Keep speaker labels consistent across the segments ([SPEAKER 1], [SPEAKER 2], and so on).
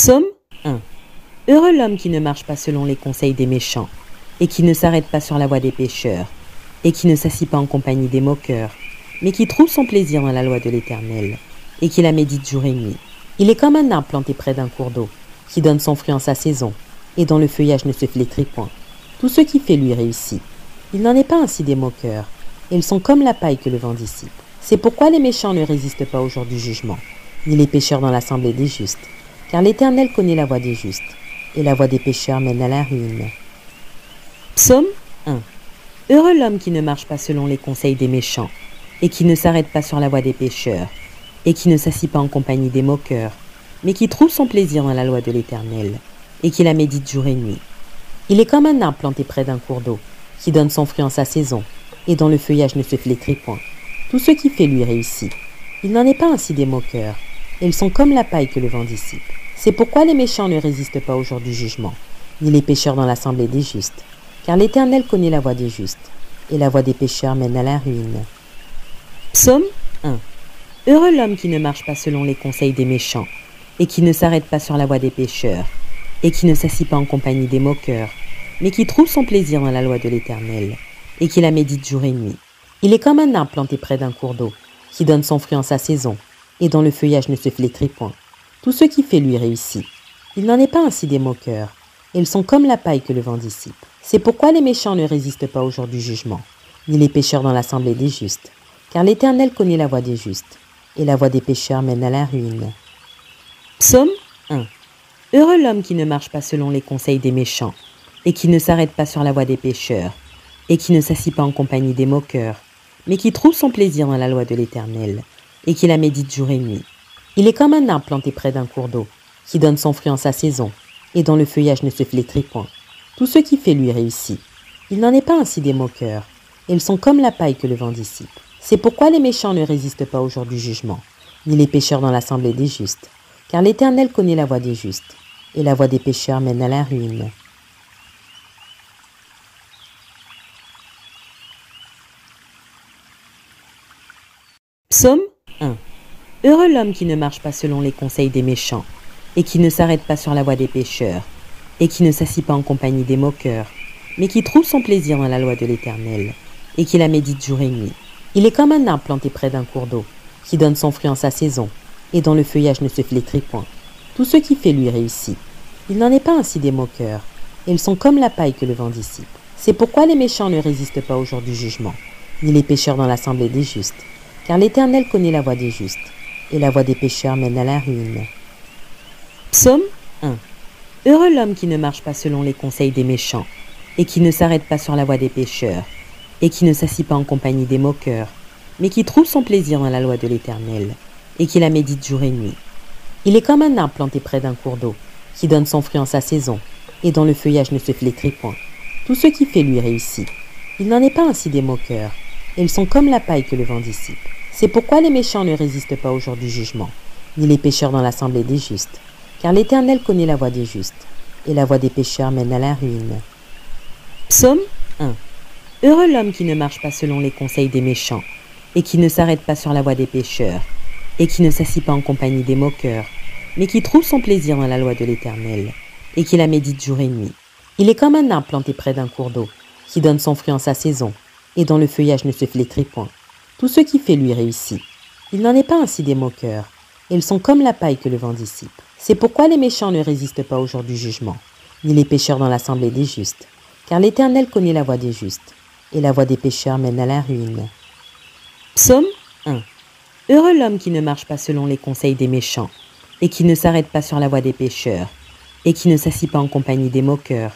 [SPEAKER 1] Psaume 1. Heureux l'homme qui ne marche pas selon les conseils des méchants, et qui ne s'arrête pas sur la voie des pécheurs, et qui ne s'assit pas en compagnie des moqueurs, mais qui trouve son plaisir dans la loi de l'Éternel, et qui la médite jour et nuit. Il est comme un arbre planté près d'un cours d'eau, qui donne son fruit en sa saison, et dont le feuillage ne se flétrit point. Tout ce qui fait lui réussit. Il n'en est pas ainsi des moqueurs, et ils sont comme la paille que le vent dissipe. C'est pourquoi les méchants ne résistent pas au jour du jugement, ni les pécheurs dans l'assemblée des justes, car l'Éternel connaît la voie des justes, et la voie des pécheurs mène à la ruine. Psaume 1. Heureux l'homme qui ne marche pas selon les conseils des méchants, et qui ne s'arrête pas sur la voie des pécheurs, et qui ne s'assit pas en compagnie des moqueurs, mais qui trouve son plaisir dans la loi de l'Éternel, et qui la médite jour et nuit. Il est comme un arbre planté près d'un cours d'eau, qui donne son fruit en sa saison, et dont le feuillage ne se flétrit point. Tout ce qui fait lui réussit. Il n'en est pas ainsi des moqueurs, et ils sont comme la paille que le vent dissipe. C'est pourquoi les méchants ne résistent pas au jour du jugement, ni les pécheurs dans l'assemblée des justes, car l'Éternel connaît la voie des justes, et la voie des pécheurs mène à la ruine. Psaume 1. Heureux l'homme qui ne marche pas selon les conseils des méchants, et qui ne s'arrête pas sur la voie des pécheurs, et qui ne s'assit pas en compagnie des moqueurs, mais qui trouve son plaisir dans la loi de l'Éternel, et qui la médite jour et nuit. Il est comme un arbre planté près d'un cours d'eau, qui donne son fruit en sa saison, et dont le feuillage ne se flétrit point. Tout ce qui fait lui réussit. Il n'en est pas ainsi des moqueurs, et ils sont comme la paille que le vent dissipe. C'est pourquoi les méchants ne résistent pas au jour du jugement, ni les pécheurs dans l'assemblée des justes, car l'Éternel connaît la voie des justes, et la voie des pécheurs mène à la ruine. Psaume 1. Heureux l'homme qui ne marche pas selon les conseils des méchants, et qui ne s'arrête pas sur la voie des pécheurs, et qui ne s'assit pas en compagnie des moqueurs, mais qui trouve son plaisir dans la loi de l'Éternel, et qui la médite jour et nuit. Il est comme un arbre planté près d'un cours d'eau, qui donne son fruit en sa saison, et dont le feuillage ne se flétrit point. Tout ce qui fait lui réussit. Il n'en est pas ainsi des moqueurs, et ils sont comme la paille que le vent dissipe. C'est pourquoi les méchants ne résistent pas au jour du jugement, ni les pécheurs dans l'assemblée des justes, car l'Éternel connaît la voie des justes, et la voie des pécheurs mène à la ruine. Psaume 1. Heureux l'homme qui ne marche pas selon les conseils des méchants, et qui ne s'arrête pas sur la voie des pécheurs, et qui ne s'assit pas en compagnie des moqueurs, mais qui trouve son plaisir dans la loi de l'Éternel, et qui la médite jour et nuit. Il est comme un arbre planté près d'un cours d'eau, qui donne son fruit en sa saison, et dont le feuillage ne se flétrit point. Tout ce qui fait lui réussit. Il n'en est pas ainsi des moqueurs, et ils sont comme la paille que le vent dissipe. C'est pourquoi les méchants ne résistent pas au jour du jugement, ni les pécheurs dans l'assemblée des justes, car l'Éternel connaît la voie des justes, et la voie des pécheurs mène à la ruine. Psaume 1. Heureux l'homme qui ne marche pas selon les conseils des méchants, et qui ne s'arrête pas sur la voie des pécheurs, et qui ne s'assit pas en compagnie des moqueurs, mais qui trouve son plaisir dans la loi de l'Éternel, et qui la médite jour et nuit. Il est comme un arbre planté près d'un cours d'eau, qui donne son fruit en sa saison, et dont le feuillage ne se flétrit point. Tout ce qui fait lui réussit. Il n'en est pas ainsi des moqueurs, et ils sont comme la paille que le vent dissipe. C'est pourquoi les méchants ne résistent pas au jour du jugement, ni les pécheurs dans l'assemblée des justes, car l'Éternel connaît la voie des justes, et la voie des pécheurs mène à la ruine. Psaume 1. Heureux l'homme qui ne marche pas selon les conseils des méchants, et qui ne s'arrête pas sur la voie des pécheurs, et qui ne s'assit pas en compagnie des moqueurs, mais qui trouve son plaisir dans la loi de l'Éternel, et qui la médite jour et nuit. Il est comme un arbre planté près d'un cours d'eau, qui donne son fruit en sa saison, et dont le feuillage ne se flétrit point. Tout ce qui fait lui réussit. Il n'en est pas ainsi des moqueurs, et ils sont comme la paille que le vent dissipe. C'est pourquoi les méchants ne résistent pas au jour du jugement, ni les pécheurs dans l'assemblée des justes, car l'Éternel connaît la voie des justes, et la voie des pécheurs mène à la ruine. Psaume 1. Heureux l'homme qui ne marche pas selon les conseils des méchants, et qui ne s'arrête pas sur la voie des pécheurs, et qui ne s'assit pas en compagnie des moqueurs,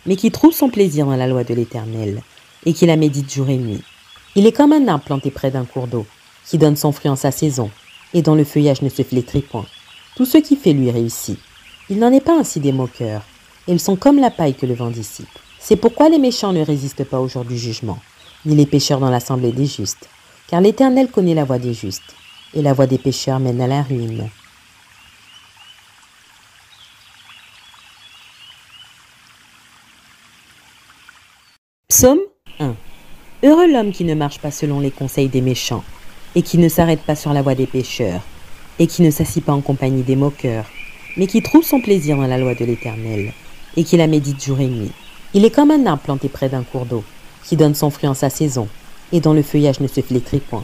[SPEAKER 1] mais qui trouve son plaisir dans la loi de l'Éternel, et qui la médite jour et nuit. Il est comme un arbre planté près d'un cours d'eau, qui donne son fruit en sa saison, et dont le feuillage ne se flétrit point. Tout ce qui fait lui réussit. Il n'en est pas ainsi des moqueurs, et ils sont comme la paille que le vent dissipe. C'est pourquoi les méchants ne résistent pas au jour du jugement, ni les pécheurs dans l'assemblée des justes, car l'Éternel connaît la voie des justes, et la voie des pécheurs mène à la ruine. Psaume 1. Heureux l'homme qui ne marche pas selon les conseils des méchants, et qui ne s'arrête pas sur la voie des pécheurs, et qui ne s'assit pas en compagnie des moqueurs, mais qui trouve son plaisir dans la loi de l'Éternel, et qui la médite jour et nuit. Il est comme un arbre planté près d'un cours d'eau, qui donne son fruit en sa saison, et dont le feuillage ne se flétrit point.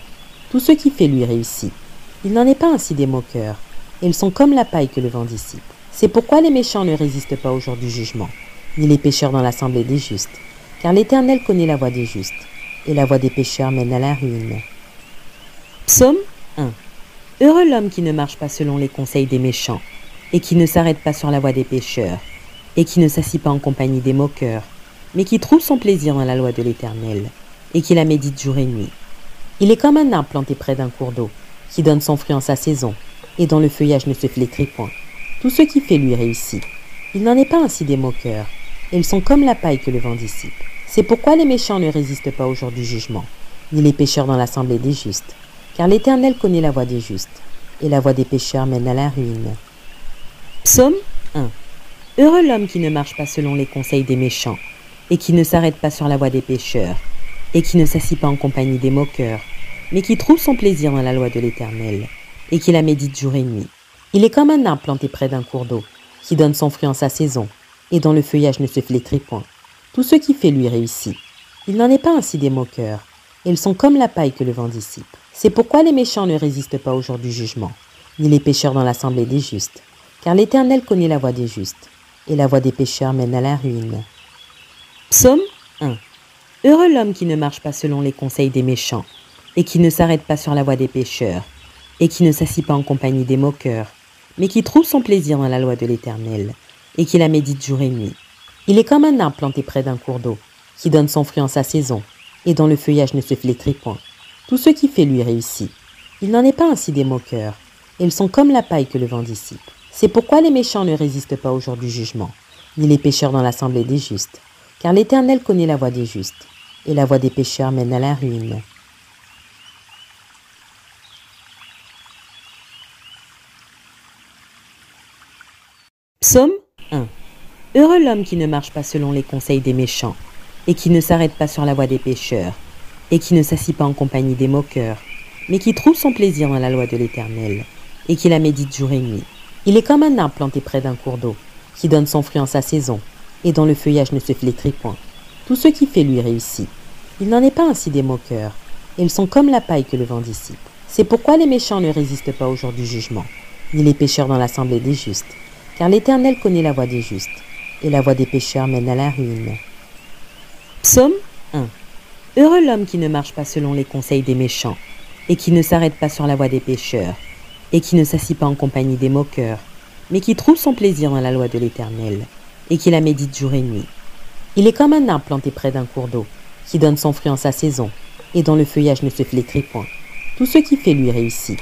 [SPEAKER 1] Tout ce qui fait lui réussit. Il n'en est pas ainsi des moqueurs, et ils sont comme la paille que le vent dissipe. C'est pourquoi les méchants ne résistent pas au jour du jugement, ni les pécheurs dans l'assemblée des justes, car l'Éternel connaît la voie des justes, et la voie des pécheurs mène à la ruine. Psaume 1. Heureux l'homme qui ne marche pas selon les conseils des méchants, et qui ne s'arrête pas sur la voie des pécheurs, et qui ne s'assit pas en compagnie des moqueurs, mais qui trouve son plaisir dans la loi de l'Éternel, et qui la médite jour et nuit. Il est comme un arbre planté près d'un cours d'eau, qui donne son fruit en sa saison, et dont le feuillage ne se flétrit point. Tout ce qui fait lui réussit. Il n'en est pas ainsi des moqueurs, et ils sont comme la paille que le vent dissipe. C'est pourquoi les méchants ne résistent pas au jour du jugement, ni les pécheurs dans l'assemblée des justes, car l'Éternel connaît la voie des justes, et la voie des pécheurs mène à la ruine. Psaume 1. Heureux l'homme qui ne marche pas selon les conseils des méchants, et qui ne s'arrête pas sur la voie des pécheurs, et qui ne s'assit pas en compagnie des moqueurs, mais qui trouve son plaisir dans la loi de l'Éternel, et qui la médite jour et nuit. Il est comme un arbre planté près d'un cours d'eau, qui donne son fruit en sa saison, et dont le feuillage ne se flétrit point. Tout ce qui fait lui réussit. Il n'en est pas ainsi des moqueurs, et ils sont comme la paille que le vent dissipe. C'est pourquoi les méchants ne résistent pas au jour du jugement, ni les pécheurs dans l'assemblée des justes, car l'Éternel connaît la voie des justes, et la voie des pécheurs mène à la ruine. Psaume 1. Heureux l'homme qui ne marche pas selon les conseils des méchants, et qui ne s'arrête pas sur la voie des pécheurs, et qui ne s'assit pas en compagnie des moqueurs, mais qui trouve son plaisir dans la loi de l'Éternel, et qui la médite jour et nuit. Il est comme un arbre planté près d'un cours d'eau, qui donne son fruit en sa saison, et dont le feuillage ne se flétrit point. Tout ce qui fait lui réussit. Il n'en est pas ainsi des moqueurs, et ils sont comme la paille que le vent dissipe. C'est pourquoi les méchants ne résistent pas au jour du jugement, ni les pécheurs dans l'assemblée des justes, car l'Éternel connaît la voie des justes, et la voie des pécheurs mène à la ruine. Psaume 1. Heureux l'homme qui ne marche pas selon les conseils des méchants, et qui ne s'arrête pas sur la voie des pécheurs, et qui ne s'assit pas en compagnie des moqueurs, mais qui trouve son plaisir dans la loi de l'Éternel, et qui la médite jour et nuit. Il est comme un arbre planté près d'un cours d'eau, qui donne son fruit en sa saison, et dont le feuillage ne se flétrit point. Tout ce qui fait lui réussit. Il n'en est pas ainsi des moqueurs, et ils sont comme la paille que le vent dissipe. C'est pourquoi les méchants ne résistent pas au jour du jugement, ni les pécheurs dans l'assemblée des justes, car l'Éternel connaît la voie des justes, et la voie des pécheurs mène à la ruine. Psaume 1. Heureux l'homme qui ne marche pas selon les conseils des méchants, et qui ne s'arrête pas sur la voie des pécheurs, et qui ne s'assit pas en compagnie des moqueurs, mais qui trouve son plaisir dans la loi de l'Éternel, et qui la médite jour et nuit. Il est comme un arbre planté près d'un cours d'eau, qui donne son fruit en sa saison, et dont le feuillage ne se flétrit point. Tout ce qui fait lui réussit.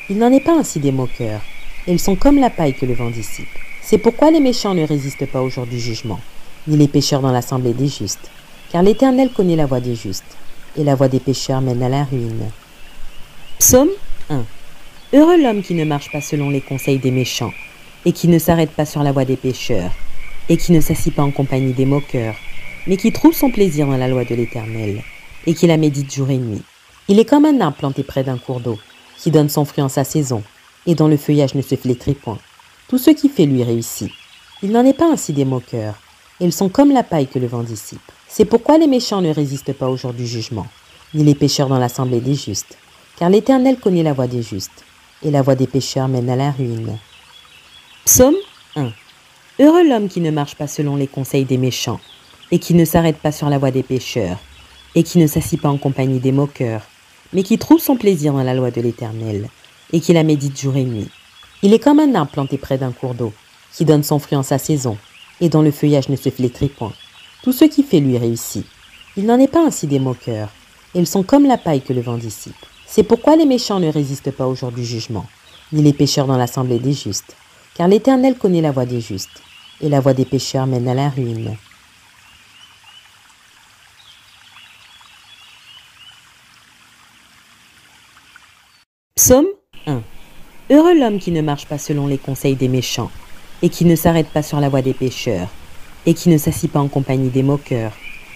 [SPEAKER 1] Il n'en est pas ainsi des moqueurs, et ils sont comme la paille que le vent dissipe. C'est pourquoi les méchants ne résistent pas au jour du jugement, ni les pécheurs dans l'assemblée des justes, car l'Éternel connaît la voie des justes, et la voie des pécheurs mène à la ruine. Psaume 1. Heureux l'homme qui ne marche pas selon les conseils des méchants, et qui ne s'arrête pas sur la voie des pécheurs, et qui ne s'assit pas en compagnie des moqueurs, mais qui trouve son plaisir dans la loi de l'Éternel, et qui la médite jour et nuit. Il est comme un arbre planté près d'un cours d'eau, qui donne son fruit en sa saison, et dont le feuillage ne se flétrit point. Tout ce qui fait lui réussit. Il n'en est pas ainsi des moqueurs, et ils sont comme la paille que le vent dissipe. C'est pourquoi les méchants ne résistent pas au jour du jugement, ni les pécheurs dans l'assemblée des justes, car l'Éternel connaît la voie des justes, et la voie des pécheurs mène à la ruine. Psaume 1. Heureux l'homme qui ne marche pas selon les conseils des méchants, et qui ne s'arrête pas sur la voie des pécheurs, et qui ne s'assit pas en compagnie des moqueurs, mais qui trouve son plaisir dans la loi de l'Éternel, et qui la médite jour et nuit. Il est comme un arbre planté près d'un cours d'eau, qui donne son fruit en sa saison, et dont le feuillage ne se flétrit point. Tout ce qui fait lui réussit. Il n'en est pas ainsi des moqueurs, et ils sont comme la paille que le vent dissipe. C'est pourquoi les méchants ne résistent pas au jour du jugement, ni les pécheurs dans l'assemblée des justes, car l'Éternel connaît la voie des justes, et la voie des pécheurs mène à la ruine. Psaume 1. Heureux l'homme qui ne marche pas selon les conseils des méchants, et qui ne s'arrête pas sur la voie des pécheurs, et qui ne s'assit pas en compagnie des moqueurs,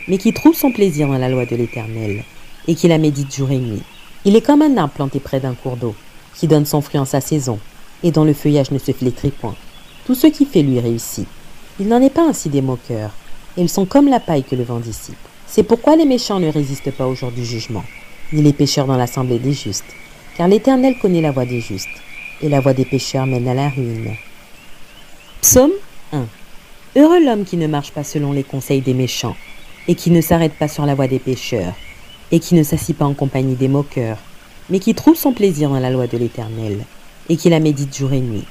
[SPEAKER 1] mais qui trouve son plaisir dans la loi de l'Éternel, et qui la médite jour et nuit. Il est comme un arbre planté près d'un cours d'eau, qui donne son fruit en sa saison, et dont le feuillage ne se flétrit point. Tout ce qui fait lui réussit. Il n'en est pas ainsi des moqueurs. Ils sont comme la paille que le vent dissipe. C'est pourquoi les méchants ne résistent pas au jour du jugement, ni les pécheurs dans l'assemblée des justes. Car l'Éternel connaît la voie des justes, et la voie des pécheurs mène à la ruine. Psaume 1. Heureux l'homme qui ne marche pas selon les conseils des méchants, et qui ne s'arrête pas sur la voie des pécheurs, et qui ne s'assit pas en compagnie des moqueurs, mais qui trouve son plaisir dans la loi de l'Éternel, et qui la médite jour et nuit.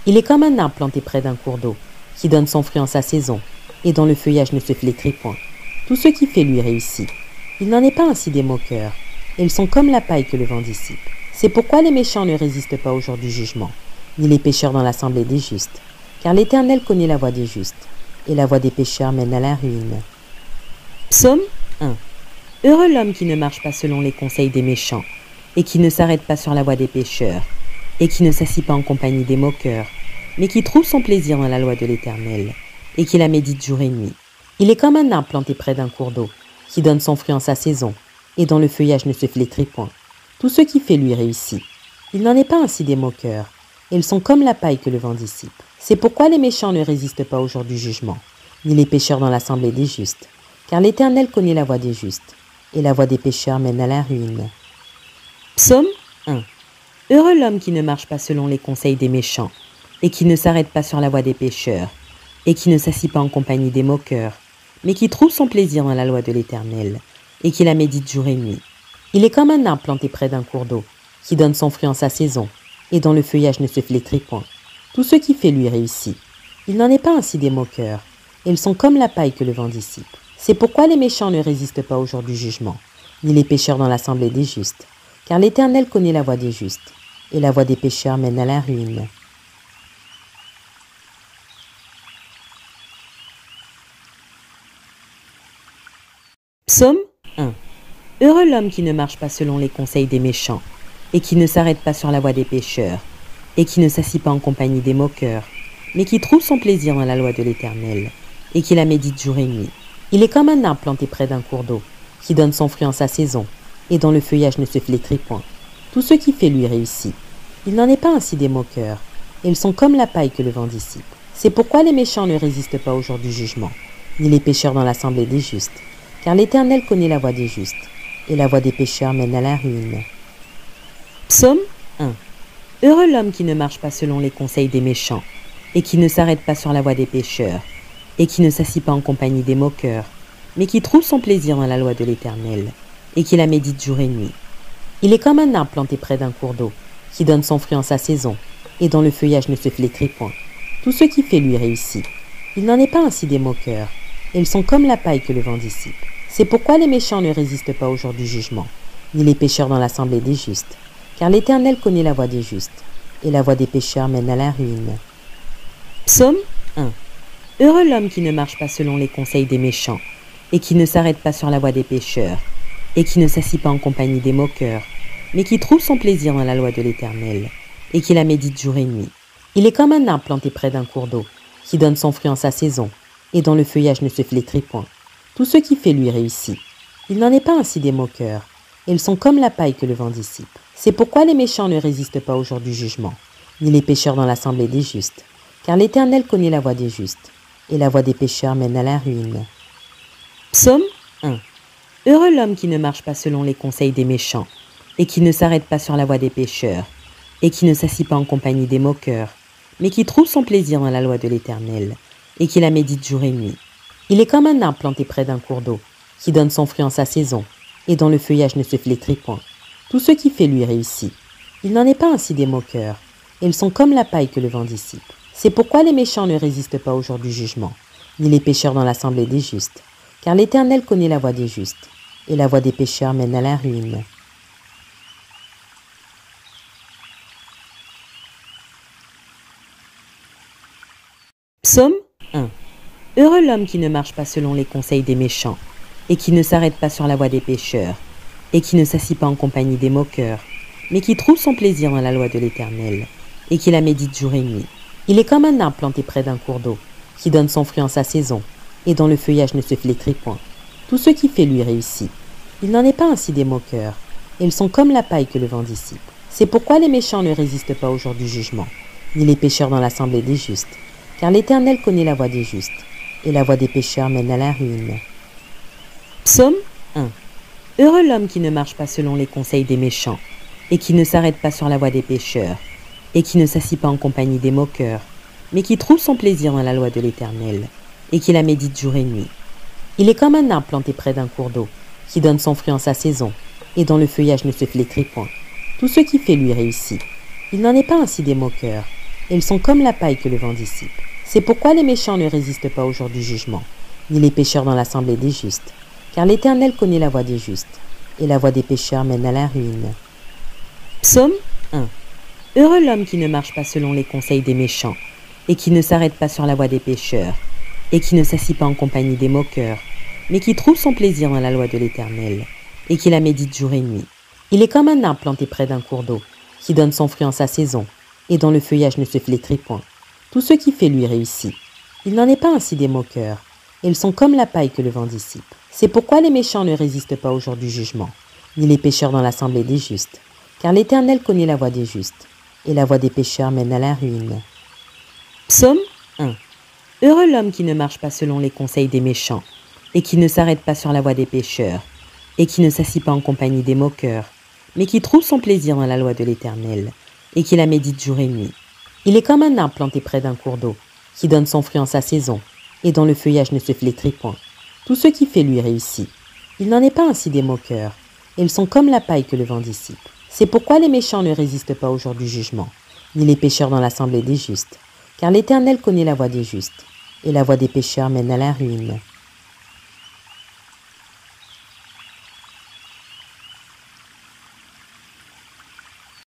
[SPEAKER 1] Il est comme un arbre planté près d'un cours d'eau, qui donne son fruit en sa saison, et dont le feuillage ne se flétrit point. Tout ce qui fait lui réussit. Il n'en est pas ainsi des moqueurs. Ils sont comme la paille que le vent dissipe. C'est pourquoi les méchants ne résistent pas au jour du jugement, ni les pécheurs dans l'assemblée des justes. Car l'Éternel connaît la voie des justes, et la voie des pécheurs mène à la ruine. Psaume 1. Heureux l'homme qui ne marche pas selon les conseils des méchants, et qui ne s'arrête pas sur la voie des pécheurs, et qui ne s'assit pas en compagnie des moqueurs, mais qui trouve son plaisir dans la loi de l'Éternel, et qui la médite jour et nuit. Il est comme un arbre planté près d'un cours d'eau, qui donne son fruit en sa saison, et dont le feuillage ne se flétrit point. Tout ce qui fait lui réussit. Il n'en est pas ainsi des moqueurs. Ils sont comme la paille que le vent dissipe. C'est pourquoi les méchants ne résistent pas au jour du jugement, ni les pécheurs dans l'assemblée des justes. Car l'Éternel connaît la voie des justes, et la voie des pécheurs mène à la ruine. Psaume 1. Heureux l'homme qui ne marche pas selon les conseils des méchants, et qui ne s'arrête pas sur la voie des pécheurs, et qui ne s'assit pas en compagnie des moqueurs, mais qui trouve son plaisir dans la loi de l'Éternel, et qui la médite jour et nuit. Il est comme un arbre planté près d'un cours d'eau, qui donne son fruit en sa saison, et dont le feuillage ne se flétrit point. Tout ce qui fait lui réussit. Il n'en est pas ainsi des moqueurs. Ils sont comme la paille que le vent dissipe. C'est pourquoi les méchants ne résistent pas au jour du jugement, ni les pécheurs dans l'assemblée des justes. Car l'Éternel connaît la voie des justes, et la voie des pécheurs mène à la ruine. Psaume 1. Heureux l'homme qui ne marche pas selon les conseils des méchants, et qui ne s'arrête pas sur la voie des pécheurs, et qui ne s'assit pas en compagnie des moqueurs, mais qui trouve son plaisir dans la loi de l'Éternel, et qui la médite jour et nuit. Il est comme un arbre planté près d'un cours d'eau, qui donne son fruit en sa saison, et dont le feuillage ne se flétrit point. Tout ce qui fait lui réussit. Il n'en est pas ainsi des moqueurs. Ils sont comme la paille que le vent dissipe. C'est pourquoi les méchants ne résistent pas au jour du jugement, ni les pécheurs dans l'assemblée des justes. Car l'Éternel connaît la voie des justes, et la voie des pécheurs mène à la ruine. Psaume 1. Heureux l'homme qui ne marche pas selon les conseils des méchants, et qui ne s'arrête pas sur la voie des pécheurs, et qui ne s'assit pas en compagnie des moqueurs, mais qui trouve son plaisir dans la loi de l'Éternel, et qui la médite jour et nuit. Il est comme un arbre planté près d'un cours d'eau, qui donne son fruit en sa saison, et dont le feuillage ne se flétrit point. Tout ce qui fait lui réussit. Il n'en est pas ainsi des moqueurs. Ils sont comme la paille que le vent dissipe. C'est pourquoi les méchants ne résistent pas au jour du jugement, ni les pécheurs dans l'assemblée des justes. Car l'Éternel connaît la voie des justes, et la voie des pécheurs mène à la ruine. Psaume 1. Heureux l'homme qui ne marche pas selon les conseils des méchants, et qui ne s'arrête pas sur la voie des pécheurs, et qui ne s'assit pas en compagnie des moqueurs, mais qui trouve son plaisir dans la loi de l'Éternel, et qui la médite jour et nuit. Il est comme un arbre planté près d'un cours d'eau, qui donne son fruit en sa saison, et dont le feuillage ne se flétrit point. Tout ce qui fait lui réussit. Il n'en est pas ainsi des moqueurs. Ils sont comme la paille que le vent dissipe. C'est pourquoi les méchants ne résistent pas au jour du jugement, ni les pécheurs dans l'assemblée des justes. Car l'Éternel connaît la voie des justes, et la voie des pécheurs mène à la ruine. Psaume 1. Heureux l'homme qui ne marche pas selon les conseils des méchants, et qui ne s'arrête pas sur la voie des pécheurs, et qui ne s'assit pas en compagnie des moqueurs, mais qui trouve son plaisir dans la loi de l'Éternel, et qui la médite jour et nuit. Il est comme un arbre planté près d'un cours d'eau, qui donne son fruit en sa saison, et dont le feuillage ne se flétrit point. Tout ce qui fait lui réussit. Il n'en est pas ainsi des moqueurs. Ils sont comme la paille que le vent dissipe. C'est pourquoi les méchants ne résistent pas au jour du jugement, ni les pécheurs dans l'assemblée des justes. Car l'Éternel connaît la voie des justes, et la voie des pécheurs mène à la ruine. Psaume 1. Heureux l'homme qui ne marche pas selon les conseils des méchants, et qui ne s'arrête pas sur la voie des pécheurs, et qui ne s'assit pas en compagnie des moqueurs, mais qui trouve son plaisir dans la loi de l'Éternel, et qui la médite jour et nuit. Il est comme un arbre planté près d'un cours d'eau, qui donne son fruit en sa saison, et dont le feuillage ne se flétrit point. Tout ce qui fait lui réussit. Il n'en est pas ainsi des moqueurs. Ils sont comme la paille que le vent dissipe. C'est pourquoi les méchants ne résistent pas au jour du jugement, ni les pécheurs dans l'assemblée des justes. car l'Éternel connaît la voie des justes, et la voie des pécheurs mène à la ruine. Psaume 1. Heureux l'homme qui ne marche pas selon les conseils des méchants, et qui ne s'arrête pas sur la voie des pécheurs, et qui ne s'assit pas en compagnie des moqueurs, mais qui trouve son plaisir dans la loi de l'Éternel, et qui la médite jour et nuit. Il est comme un arbre planté près d'un cours d'eau, qui donne son fruit en sa saison, et dont le feuillage ne se flétrit point. Tout ce qu'il fait lui réussit. Il n'en est pas ainsi des moqueurs, et ils sont comme la paille que le vent dissipe. C'est pourquoi les méchants ne résistent pas au jour du jugement, ni les pécheurs dans l'assemblée des justes, car l'Éternel connaît la voie des justes, et la voie des pécheurs mène à la ruine. Psaume 1. Heureux l'homme qui ne marche pas selon les conseils des méchants, et qui ne s'arrête pas sur la voie des pécheurs, et qui ne s'assit pas en compagnie des moqueurs, mais qui trouve son plaisir dans la loi de l'Éternel, et qui la médite jour et nuit. Il est comme un arbre planté près d'un cours d'eau, qui donne son fruit en sa saison, et dont le feuillage ne se flétrit point. Tout ce qu'il fait lui réussit. Il n'en est pas ainsi des moqueurs, et ils sont comme la paille que le vent dissipe. C'est pourquoi les méchants ne résistent pas au jour du jugement, ni les pécheurs dans l'assemblée des justes, car l'Éternel connaît la voie des justes, et la voie des pécheurs mène à la ruine. Psaume 1. Heureux l'homme qui ne marche pas selon les conseils des méchants, et qui ne s'arrête pas sur la voie des pécheurs, et qui ne s'assit pas en compagnie des moqueurs, mais qui trouve son plaisir dans la loi de l'Éternel, et qui la médite jour et nuit. Il est comme un arbre planté près d'un cours d'eau, qui donne son fruit en sa saison, et dont le feuillage ne se flétrit point. Tout ce qu'il fait lui réussit. Il n'en est pas ainsi des moqueurs, et ils sont comme la paille que le vent dissipe. C'est pourquoi les méchants ne résistent pas au jour du jugement, ni les pécheurs dans l'assemblée des justes, car l'Éternel connaît la voie des justes, et la voie des pécheurs mène à la ruine.